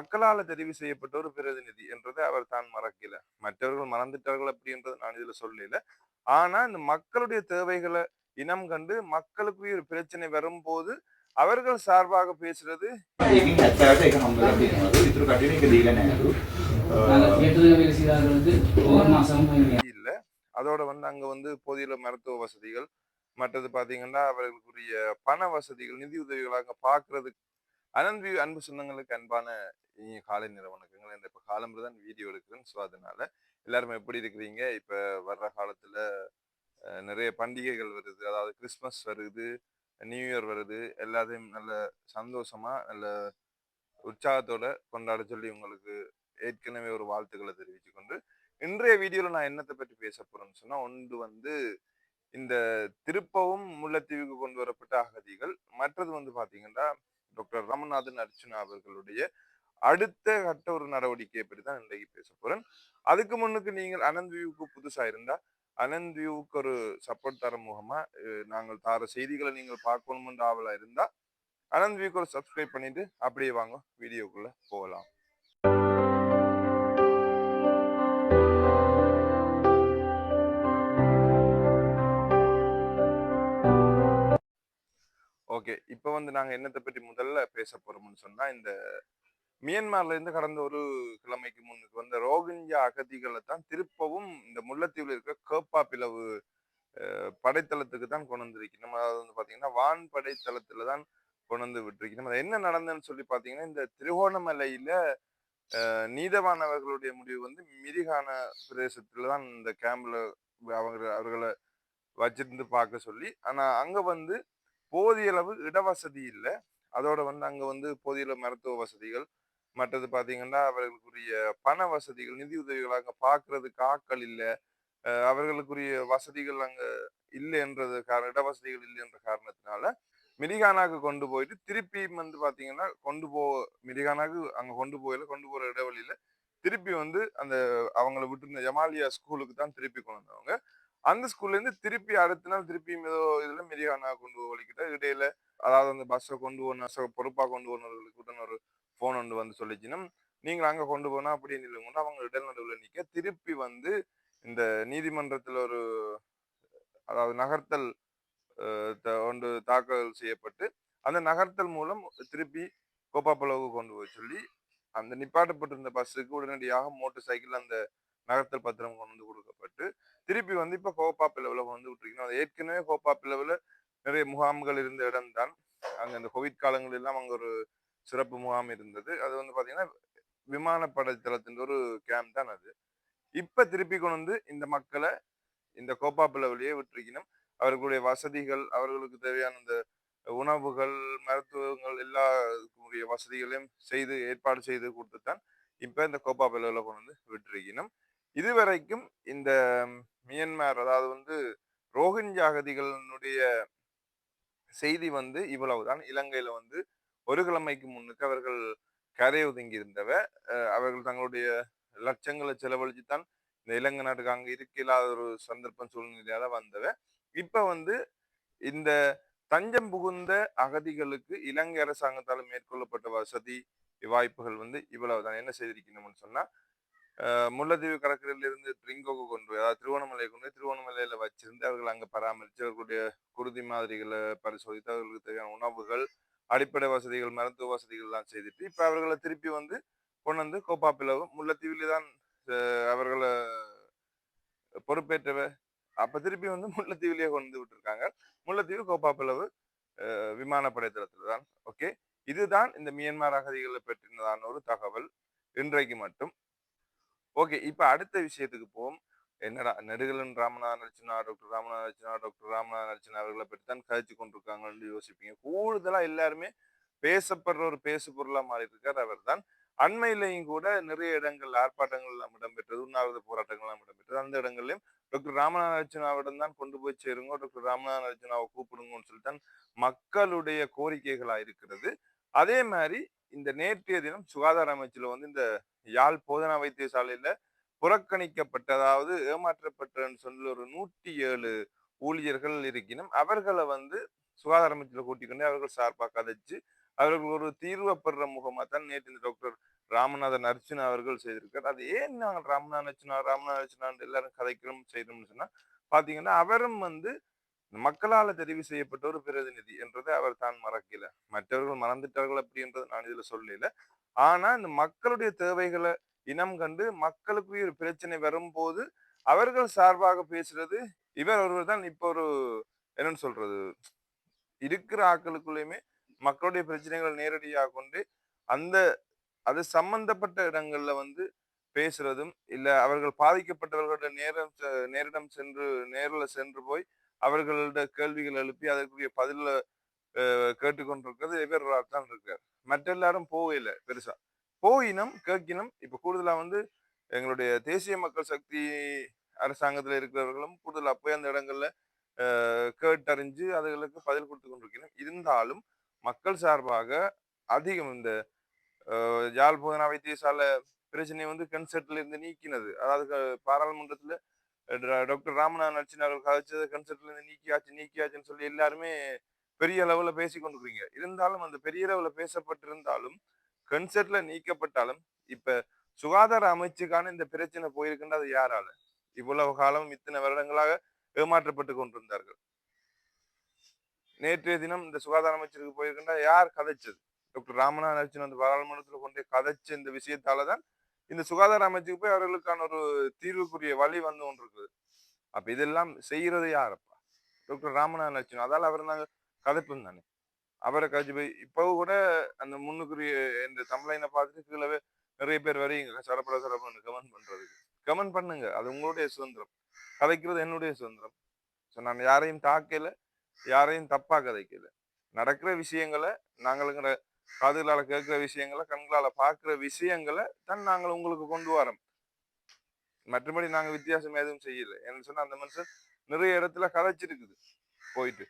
மக்களால தெரிவு செய்யப்பட்ட ஒரு பிரதிநிதி என்றதை அவர் தான் மறக்கல. மற்றவர்கள் மறந்துட்டார்கள் அப்படின்றது நான் இதுல சொல்லல. ஆனா இந்த மக்களுடைய தேவைகளை இனம் கண்டு மக்களுக்கு ஒரு பிரச்சனை வரும்போது அவர்கள் சார்பாக பேசுறது ඒකින් ඇත්තට ඒක හම්බලා තියෙනවලු. ඉතුරු කටියට ඒක දීලා නැහැලු. இல்ல. அதோட அங்க போதிய மருத்துவ வசதிகள், மற்றது பார்த்தீங்கன்னா, அவர்களுக்குரிய பண வசதிகள், நிதி உதவிகள் அங்க பார்க்கிறதுக்கு அனந்த் அன்பு சொந்தங்களுக்கு அன்பான இனிய காலை நேர வணக்கங்கள். இப்ப காலம்பற தான் வீடியோ எடுக்கிறேன். ஸோ அதனால எல்லாரும் எப்படி இருக்கிறீங்க? இப்ப வர்ற காலத்துல நிறைய பண்டிகைகள் வருது. அதாவது கிறிஸ்மஸ் வருது, நியூ இயர் வருது. எல்லாத்தையும் நல்ல சந்தோஷமா, நல்ல உற்சாகத்தோட கொண்டாட சொல்லி உங்களுக்கு ஏற்கனவே ஒரு வாழ்த்துக்களை தெரிவித்துக் கொண்டு, இன்றைய வீடியோல நான் என்னத்தை பற்றி பேச போறேன்னு சொன்னா, ஒன்று இந்த திருப்பவும் முல்லைத்தீவுக்கு கொண்டு வரப்பட்ட அகதிகள். மற்றது பார்த்தீங்கன்னா, டாக்டர் ராமநாதன் அர்ச்சுனா அவர்களுடைய அடுத்த கட்ட ஒரு நடவடிக்கையை பற்றி தான் இன்றைக்கு பேச போறேன். அதுக்கு முன்னுக்கு நீங்கள் அனந்த் வியூவுக்கு புதுசா இருந்தா, அனந்த் வியூவுக்கு ஒரு சப்போர்ட் தர முகமா நாங்கள் தார செய்திகளை நீங்கள் பார்க்கணும்னு ஆவலா இருந்தா, அனந்த் வியூக்கு ஒரு சப்ஸ்கிரைப் பண்ணிட்டு அப்படியே வாங்க வீடியோக்குள்ள போகலாம். ஓகே. இப்ப நாங்க என்னத்தை பற்றி முதல்ல பேச போறோம்னு சொன்னா, இந்த மியான்மர்ல இருந்து கடந்த ஒரு கிழமைக்கு முன்னுக்கு வந்த ரோஹிஞ்சா அகதிகளை தான் திருப்பவும் இந்த முல்லைத்தீவுல இருக்க கேப்பா பிளவு படைத்தளத்துக்கு தான் கொண்டு வந்திருக்கணும். அதாவது பாத்தீங்கன்னா வான் படைத்தளத்துல தான் கொண்டு வந்து விட்டுருக்கணும். அது என்ன நடந்ததுன்னு சொல்லி பாத்தீங்கன்னா, இந்த திருகோணமலையில நீதவான் அவர்களுடைய முடிவு மிரிகான பிரதேசத்துல தான் இந்த கேம்ப்ல அவர்களை வச்சிருந்து பார்க்க சொல்லி. ஆனா அங்க போதிய அளவு இடவசதி இல்ல. அதோட அங்க போதிய அளவு மருத்துவ வசதிகள், மற்றது பாத்தீங்கன்னா அவர்களுக்குரிய பண வசதிகள், நிதி உதவிகள் அங்க பார்க்கறதுக்கு ஆட்கள் இல்ல. அவர்களுக்குரிய வசதிகள் அங்க இல்லை என்றது இடவசதிகள் இல்லை என்ற காரணத்தினால மிரிகானாக்கு கொண்டு போயிட்டு திருப்பியும் பாத்தீங்கன்னா மிரிகானாக்கு அங்க கொண்டு போற இடைவெளியில திருப்பி அந்த அவங்கள விட்டு இந்த ஜமாலியா ஸ்கூலுக்கு தான் திருப்பி கொண்டு வந்தவங்க. அந்த ஸ்கூல்ல இருந்து திருப்பி அடுத்த நாள் திருப்பியும் ஏதோ இதுல மிரிகானா கொண்டு வலிக்கிட்ட இடையில, அதாவது அந்த பஸ்ஸை கொண்டு போன பொறுப்பா கொண்டு போனவர்களுக்கு ஒரு போன் ஒன்று சொல்லிச்சுன்னா, நீங்கள் அங்க கொண்டு போனா அப்படின்னு இல்லைங்க அவங்க இடைநடுவில் நிக்க திருப்பி இந்த நீதிமன்றத்துல ஒரு அதாவது நகர்த்தல் ஒன்று தாக்கல் செய்யப்பட்டு அந்த நகர்த்தல் மூலம் திருப்பி கோப்பாப்பளவு கொண்டு போய் சொல்லி அந்த நிப்பாட்டப்பட்டிருந்த பஸ்ஸுக்கு உடனடியாக மோட்டார் சைக்கிள் அந்த நகர்த்தல் பத்திரம் கொண்டு கொடுக்கப்பட்டு திருப்பி இப்ப கோப்பாப்பிளவுல விட்டுருக்கணும். அது ஏற்கனவே கோப்பாப்பிளவுல நிறைய முகாம்கள் இருந்த இடம் தான். அங்க அந்த கோவிட் காலங்கள் எல்லாம் அங்க ஒரு சிறப்பு முகாம் இருந்தது. அது பாத்தீங்கன்னா விமானப்படை தளத்தின் ஒரு கேம்ப் தான் அது. இப்ப திருப்பி கொண்டு இந்த மக்களை இந்த கோப்பாப்பிளவுலயே விட்டுருக்கணும். அவர்களுடைய வசதிகள், அவர்களுக்கு தேவையான இந்த உணவுகள், மருத்துவங்கள் எல்லாருக்குரிய வசதிகளையும் ஏற்பாடு செய்து கொடுத்துத்தான் இப்ப இந்த கோப்பாப்பிளவுல கொண்டு விட்டுருக்கணும். இதுவரைக்கும் இந்த மியான்மர் அதாவது ரோஹிஞ்சா அகதிகளினுடைய செய்தி இவ்வளவுதான். இலங்கையில ஒரு கிழமைக்கு முன்னுக்கு அவர்கள் கரை ஒதுங்கி இருந்தவ. அவர்கள் தங்களுடைய லட்சங்களை செலவழிச்சுத்தான் இந்த இலங்கை நாட்டுக்கு அங்க இருக்க இல்லாத ஒரு சந்தர்ப்பம் சூழ்நிலையால வந்தவ. இப்ப இந்த தஞ்சம் புகுந்த அகதிகளுக்கு இலங்கை அரசாங்கத்தால் மேற்கொள்ளப்பட்ட வசதி வாய்ப்புகள் இவ்வளவுதான். என்ன செய்திருக்கணும்னு சொன்னா, முல்லைத்தீவு கடற்கரையில இருந்து ட்ரிங்கோக்கு கொண்டு போய், அதாவது திருவண்ணாமலை கொண்டு போய் திருவண்ணாமலையில வச்சிருந்து அவர்கள் அங்க பராமரிச்சு அவர்களுடைய குருதி மாதிரிகளை பரிசோதித்து அவர்களுக்கு தேவையான உணவுகள், அடிப்படை வசதிகள், மருத்துவ வசதிகள் எல்லாம் செய்துட்டு இப்ப அவர்களை திருப்பி கொண்டு கோப்பாப்பிளவு முல்லைத்தீவிலே தான் அவர்களை பொறுப்பேற்றவ. அப்ப திருப்பி முல்லைத்தீவிலேயே கொண்டு விட்டுருக்காங்க. முல்லைத்தீவு கோப்பாப்பிளவு விமானப்படை தளத்துல தான். ஓகே, இதுதான் இந்த மியான்மர் அகதிகளை பற்றினதான ஒரு தகவல் இன்றைக்கு மட்டும். ஓகே, இப்ப அடுத்த விஷயத்துக்கு போவோம். என்னடா நெடுகலன் ராமநாதன் அர்ச்சனா, டாக்டர் ராமநாதன் அர்ச்சனா, டாக்டர் ராமநாதன் அர்ச்சனா அவர்களை பற்றி தான் கழிச்சு கொண்டிருக்காங்கன்னு யோசிப்பீங்க. கூடுதலா எல்லாருமே பேசப்படுற ஒரு பேசு பொருளா மாறி இருக்கார் அவர் தான். அண்மையிலையும் கூட நிறைய இடங்கள் ஆர்ப்பாட்டங்கள் எல்லாம் இடம்பெற்றது, உண்ணாவிரத போராட்டங்கள் எல்லாம் இடம்பெற்றது. அந்த இடங்கள்லயும் டாக்டர் ராமநாதன் அர்ச்சனாவிடம் தான் கொண்டு போய் சேருங்க, டாக்டர் ராமநாதன் அர்ச்சனாவை கூப்பிடுங்கன்னு சொல்லித்தான் மக்களுடைய கோரிக்கைகளா இருக்கிறது. அதே மாதிரி இந்த நேற்றைய தினம் சுகாதார அமைச்சுல இந்த யாழ் போதனா வைத்தியசாலையில புறக்கணிக்கப்பட்ட, அதாவது ஏமாற்றப்பட்டன்னு சொல்லி ஒரு 107 ஊழியர்கள் இருக்கணும். அவர்களை சுகாதார அமைச்சுல கூட்டிக் கொண்டு அவர்கள் சார்பாக கதைச்சு அவர்கள் ஒரு தீர்வப்படுற முகமா தான் நேற்று இந்த டாக்டர் ராமநாதன் அர்ச்சுனா அவர்கள் செய்திருக்கார். அது ஏன் நாங்கள் ராமநாதன் அர்ச்சுனான்னு எல்லாரும் கதைக்கிறோம் செய்யறோம்னு சொன்னா பாத்தீங்கன்னா அவரும் வந்து மக்களால தெரிவு செய்யப்பட்ட ஒரு பிரதிநிதி என்றதை அவர் தான் மறக்கல. மற்றவர்கள் மறந்துட்டார்கள் அப்படின்றது நான் இதுல சொல்லல. ஆனா இந்த மக்களுடைய தேவைகளை இனம் கண்டு மக்களுக்கு ஒரு பிரச்சனை வரும்போது அவர்கள் சார்பாக பேசுறது இவர் ஒருவர் தான். இப்ப ஒரு என்னன்னு சொல்றது, இருக்கிற ஆட்களுக்குள்ளயுமே மக்களுடைய பிரச்சனைகளை நேரடியாக கொண்டு அந்த அது சம்பந்தப்பட்ட இடங்கள்ல வந்து பேசுறதும் இல்ல அவர்கள் பாதிக்கப்பட்டவர்களுடைய நேரிடம் சென்று நேர்ல சென்று போய் அவர்களோட கேள்விகள் எழுப்பி அதற்குரிய பதில கேட்டுக்கொண்டிருக்கிறது இவரால் தான் இருக்கார். மற்ற எல்லாரும் போகல பெருசா. போயினம் கேட்கினம். இப்ப கூடுதலா வந்து எங்களுடைய தேசிய மக்கள் சக்தி அரசாங்கத்துல இருக்கிறவர்களும் கூடுதலா போய் அந்த இடங்கள்ல கேட்டறிஞ்சு அதுகளுக்கு பதில் கொடுத்து கொண்டிருக்கணும். இருந்தாலும் மக்கள் சார்பாக அதிகம் இந்த யாழ் போதனா வைத்தியசாலை பிரச்சனையை வந்து கன்செர்ட்ல இருந்து நீக்கினது. அதாவது பாராளுமன்றத்துல டாக்டர் ராமநாதன் அர்ச்சுனா அவர்கள் கதைச்சது கன்செர்ட்ல இருந்து நீக்கியாச்சுன்னு சொல்லி எல்லாருமே பெரிய அளவுல பேசி கொண்டிருக்கீங்க. இருந்தாலும் அந்த பெரிய அளவுல பேசப்பட்டிருந்தாலும் கன்செர்ட்ல நீக்கப்பட்டாலும் இப்ப சுகாதார அமைச்சுக்கான இந்த பிரச்சனை போயிருக்கின்றது யாரால? இவ்வளவு காலம் இத்தனை வருடங்களாக ஏமாற்றப்பட்டு கொண்டிருந்தார்கள். நேற்றைய தினம் இந்த சுகாதார அமைச்சருக்கு போயிருக்கின்ற யார் கதைச்சது? டாக்டர் ராமநாதன் அர்ச்சுனா அந்த பாராளுமன்றத்தில் கொண்டே கதைச்ச இந்த விஷயத்தாலதான் இந்த சுகாதார அமைச்சுக்கு போய் அவர்களுக்கான ஒரு தீர்வுக்குரிய வழி வந்து கொண்டிருக்குது. அப்ப இதெல்லாம் செய்யறது யாரப்பா? டாக்டர் ராமநாதன் அர்ச்சுனா. அதால அவர் நாங்க கதைப்போம் தானே. அவரை கழிச்சு போய் இப்பவும் கூட அந்த முன்னுக்குரிய இந்த தமிழனை பார்த்துட்டு கீழே நிறைய பேர் வரையுங்க சரப்பட கமெண்ட் பண்றதுக்கு. கமெண்ட் பண்ணுங்க, அது உங்களுடைய சுதந்திரம். கதைக்கிறது என்னுடைய சுதந்திரம். நான் யாரையும் தாக்கல, யாரையும் தப்பா கதைக்கல. நடக்கிற விஷயங்களை நாங்களுங்கிற காதுகளால கேட்கிற விஷயங்களை கண்களால பார்க்கிற விஷயங்களை தான் நாங்கள் உங்களுக்கு கொண்டு வரோம். மற்றபடி நாங்க வித்தியாசம் எதுவும் செய்யல. ஏன்னு சொன்னா அந்த மனுஷன் நிறைய இடத்துல கதைச்சிருக்குது போயிட்டு.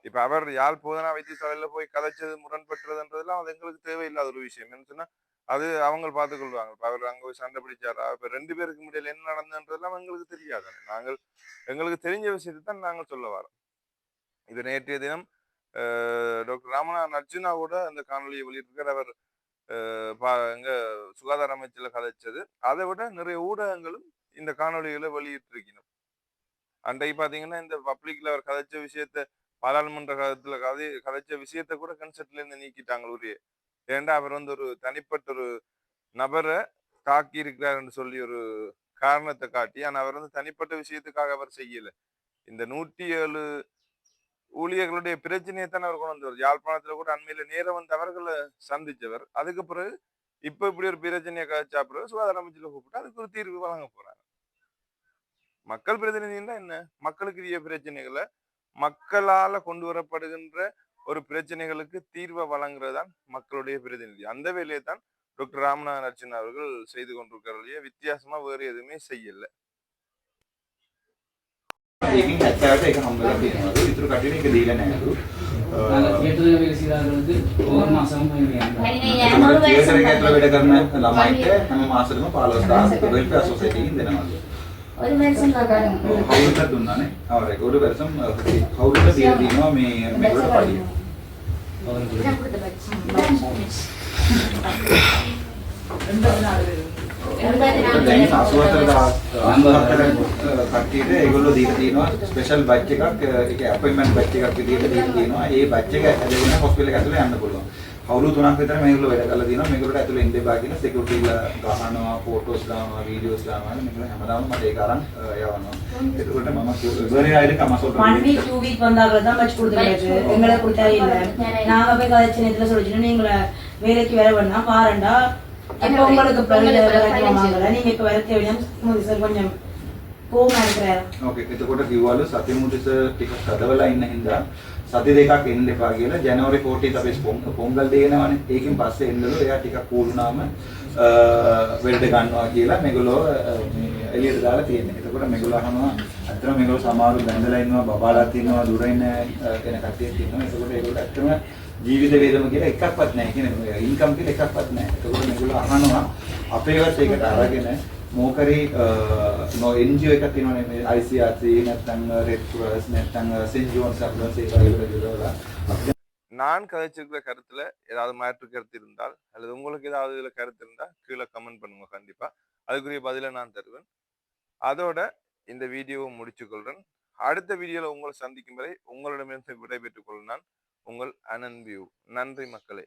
இப்ப அவர் யாழ் போதனா வைத்தியசாலையில போய் கதைச்சது முரண்பட்டுறதுன்றதுலாம் அது எங்களுக்கு தேவையில்லாத ஒரு விஷயம். என்ன சொன்னா அது அவங்க பார்த்துக் கொள்வாங்க. இப்ப அவர் அங்க போய் சண்டை பிடிச்சாரா, இப்ப 2 பேருக்கு முடியல என்ன நடந்ததுன்றதெல்லாம் எங்களுக்கு தெரியாது. எங்களுக்கு தெரிஞ்ச விஷயத்தை தான் நாங்கள் சொல்ல வரோம். இது நேற்றைய தினம் டாக்டர் ராமநாதன் அர்ச்சுனா கூட அந்த காணொலியை வெளியிட்டிருக்கார். அவர் எங்க சுகாதார அமைச்சுல கதைச்சது அதை விட நிறைய ஊடகங்களும் இந்த காணொலிகளை வெளியிட்டிருக்கணும். அன்றைக்கு பாத்தீங்கன்னா இந்த பப்ளிக்ல அவர் கதைச்ச விஷயத்த பாராளுமன்ற காலத்துல கதைச்ச விஷயத்த கூட கன்செர்ட்ல இருந்து நீக்கிட்டாங்க உரிய. ஏன்டா அவர் வந்து ஒரு தனிப்பட்ட ஒரு நபரை தாக்கி இருக்கிறாருன்னு சொல்லி ஒரு காரணத்தை காட்டி, ஆனா அவர் வந்து தனிப்பட்ட விஷயத்துக்காக அவர் செய்யல. இந்த 107 ஊழியர்களுடைய பிரச்சனையை தான் அவர் கொண்டு வந்தவர். யாழ்ப்பாணத்துல கூட அண்மையில நேரம் வந்து அவர்களை சந்திச்சவர். அதுக்கு பிறகு இப்ப இப்படி ஒரு பிரச்சனையை கதைச்சா பிறகு சுகாதார அமைச்சுல கூப்பிட்டு அதுக்கு ஒரு தீர்வு வழங்க போறாங்க. மக்கள் பிரதிநிதினா என்ன? மக்களுக்குரிய பிரச்சனைகளை மக்களால கொண்டு வரப்படுகின்ற ஒரு பிரச்சனைகளுக்கு தீர்வை வழங்குறதுதான் மக்களுடைய பிரதிநிதி. அந்த வேலையை தான் டாக்டர் ராமநாதன் அர்ச்சுனா அவர்கள் செய்து கொண்டிருக்கிறதையே வித்தியாசமா வேறு எதுவுமே செய்யல. ඒකින් ඇත්තට ඒක හම්බ වෙලා තියෙනවලු. ඊටු කඩේට ඒක දීලා නැහැලු. தியேட்டர்ல வேலை செய்யறாங்களுக்கு ஒவ்வொரு மாசமும் තියේටර් එකේ ඇතුළේ වැඩ කරන ළමයිට හැම මාසෙකම 15000 වෙල්ෆෙයාර් සොසයිටියෙන් දෙනවලු. ஒரு வருஷம் தான் කවුරුද දුන්නානේ? අවරේ ஒரு வருஷம் කවුරුද දීලා දිනවා මේ මේකට පඩිය. දැන් 84000 කට්ටියට ඒගොල්ලෝ දීලා තියෙනවා ස්පෙෂල් බැච් එකක්. ඒකේ අපොයින්ට්මන්ට් බැච් එකක් විදිහට දීලා තියෙනවා. ඒ බැච් එක ඇදගෙන හොස්පිටල් එක ඇතුලේ යන්න පුළුවන්. අවුරුදු 3ක් විතර මේගොල්ලෝ වැඩ කරලා තියෙනවා. මේගොල්ලෝ ඇතුලේ ඉන්න එපා කියන සිකියුරිටිලා ගහනවා, ෆොටෝස් දානවා, වීඩියෝස් දානවා. මේගොල්ලෝ හැමදාම මට ඒක අරන් යවනවා. එතකොට මම ඉවරේ ආයෙත් කමසොල්ට 1 week 2 week வந்தாங்க தான் பட்ஜெட் கொடுத்துருக்காரு. எங்களை கொடுத்தா இல்ல. நாங்க போய் கலெக்ஷன் இதுல சொல்லிட்டு நீங்க வேலைக்கு வர வேணா பாருண்டா. இப்ப உங்களுக்கு பிரச்சனை வாங்கல. நீங்க இப்ப வர தேவையா மோதி சார் கொஞ்சம் கோவமா இருக்கிறாரு. ඕකේ එතකොට කිව්වලු සතිමුටිස ටිකක් හදවලා ඉන්න හින්දා සති දෙකක් එන්න එපා කියලා. ජනවාරි 14th අපි පොංගල් දේ එනවනේ. ඒකෙන් පස්සේ එන්නලු එයා ටිකක් කූල් වුණාම වෙල්ඩ ගන්නවා කියලා මේගොල්ලෝ මේ එළියට දාලා තියෙනවා. එතකොට මේගොල්ලෝ අහනවා අත්‍තරම මේගොල්ලෝ සමහරව බැඳලා ඉන්නවා, බබාලා තියෙනවා, දුර ඉන්න කෙන කට්ටියක් ඉන්නවා. එතකොට ඒගොල්ලෝ ඇත්තම ජීවිත වේදම කියලා එකක්වත් නැහැ කියන ඉන්කම් කියලා එකක්වත් නැහැ. එතකොට මේගොල්ලෝ අහනවා අපේවත් ඒකට අරගෙන මොකරි NGO එකක් තියෙනවානේ මේ ICRC නැත්නම් රෙඩ් ක්‍රොස් නැත්නම් සෙන්ට් ජෝන්ස් අප්ලස් ඒකවල நான் கதைச்சிருக்கிற கருத்துல ஏதாவது மாற்று கருத்து இருந்தால் அல்லது உங்களுக்கு ஏதாவது இதுல கருத்து இருந்தால் கீழே கமெண்ட் பண்ணுங்க. கண்டிப்பா அதுக்குரிய பதிலை நான் தருவேன். அதோட இந்த வீடியோவை முடிச்சுக்கொள்றேன். அடுத்த வீடியோல உங்களை சந்திக்கும் வரை உங்களிடமிருந்து விடைபெற்றுக் கொள்ள நான் உங்கள் அனன்வியூ. நன்றி மக்களே.